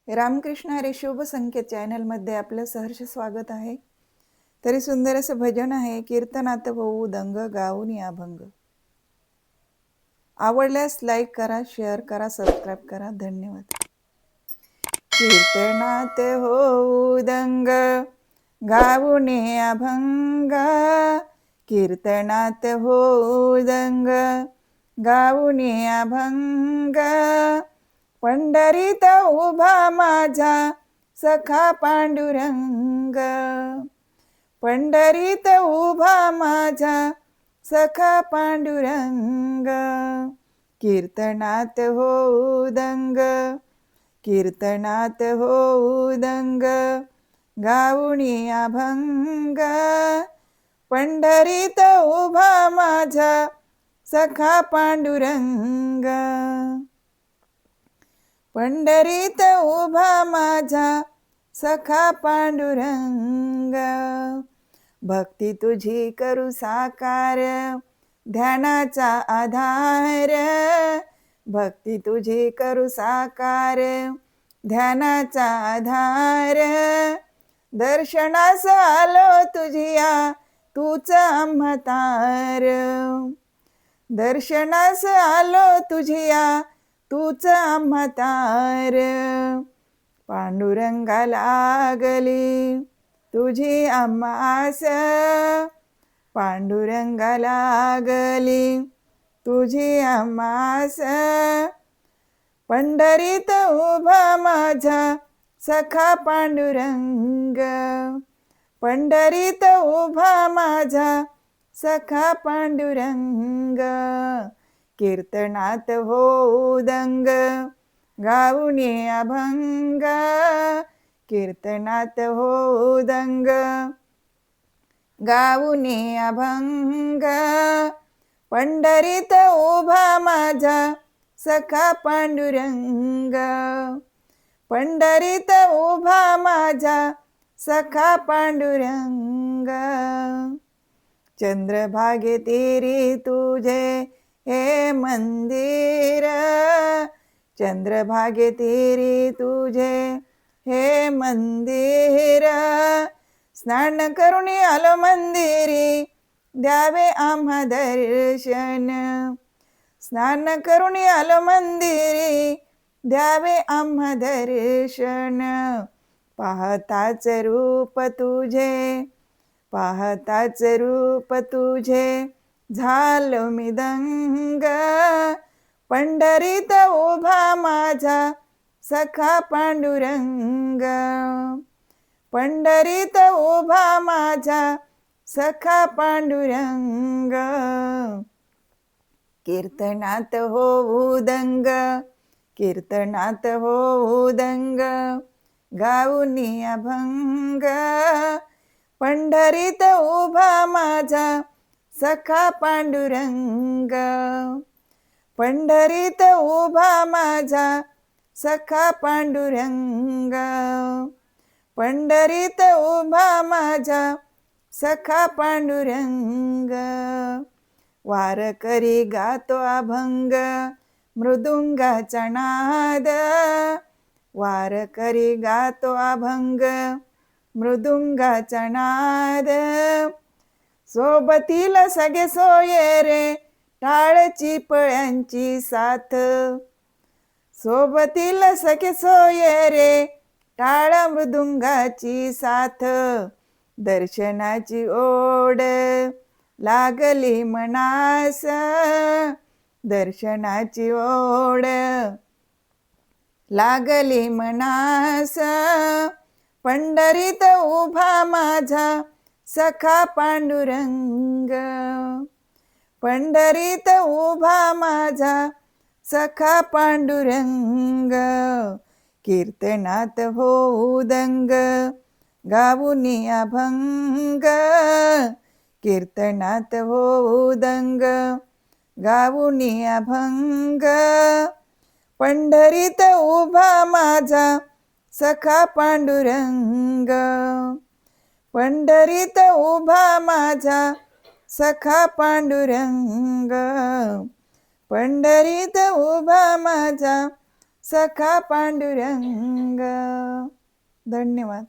रामकृष्ण हरी शुभ संकेत चॅनलमध्ये आपलं सहर्ष स्वागत आहे. तरी सुंदर असं भजन आहे, कीर्तनात होऊ दंग गाऊन अभंग. आवडल्यास लाईक करा, शेअर करा, सबस्क्राईब करा. धन्यवाद. कीर्तनात होऊ दंग गाऊन अभंग, कीर्तनात होऊ दंग गाऊन अभंग. पंढरीत उभा माझा सखा पांडुरंग, पंढरीत उभा माझा सखा पांडुरंग. कीर्तनात होऊ दंग, कीर्तनात होऊ दंग गाऊन अभंग. पंढरीत उभा माझा सखा पांडुरंग, पंढरीत उभा माझा सखा पांडुरंग. भक्ती तुझी करू साकार ध्यानाचा आधार, भक्ती तुझी करू साकार ध्यानाचा आधार. दर्शनास आलो तुझिया तूच आम्हातार, दर्शनास आलो तुझिया तूच आम्हातार. पांडुरंगा लागली तुझी आम्हास, पांडुरंगा लागली तुझी आम्हास. पंढरीत उभा माझा सखा पांडुरंग, पंढरीत उभा माझा सखा पांडुरंग. कीर्तनात होऊ दंग गाऊन अभंग, कीर्तनात होऊ दंग गाऊन अभंग. पंढरीत उभा माझा सखा पांडुरंग, पंढरीत उभा माझा सखा पांडुरंग. चंद्रभागे तेरी तुझे हे मंदिर, चंद्रभागे तेरी तुझे हे मंदिर. स्नान करून आलो मंदिरी द्यावे आम्हा दर्शन, स्नान करून आलो मंदिरी द्यावे आम्हा दर्शन. पाहताच रूप तुझे, पाहताच रूप तुझे झालो मी दंग. पंढरीत उभा माझा सखा पांडुरंग, पंढरीत उभा माझा सखा पांडुरंग. कीर्तनात होऊ दंग, कीर्तनात होऊ दंग गाऊन अभंग. पंढरीत उभा माझा सखा पांडुरंग, पंढरीत उभा माझा सखा पांडुरंग. पंढरीत उभा माझा सखा पांडुरंग. वारकरी गातो अभंग मृदुंगाचा नाद, वारकरी गातो अभंग मृदुंगाचा नाद. सोबतीला सगळे सोये रे टाळची पळ्यांची साथ, सोबतीला सगळे सोये रे टाळ मृदुंगाची साथ. दर्शनाची ओढ लागली मनास, दर्शनाची ओढ लागली मनास. पंढरीत उभा माझा सखा पांडुरंग, पंढरीत उभा माझा सखा पांडुरंग. कीर्तनात होऊ दंग गाऊन अभंग, कीर्तनात होऊ दंग गाऊन अभंग. पंढरीत उभा माझा सखा पांडुरंग, पंढरीत उभा माझा सखा पांडुरंग. पंढरीत उभा माझा सखा पांडुरंग. धन्यवाद.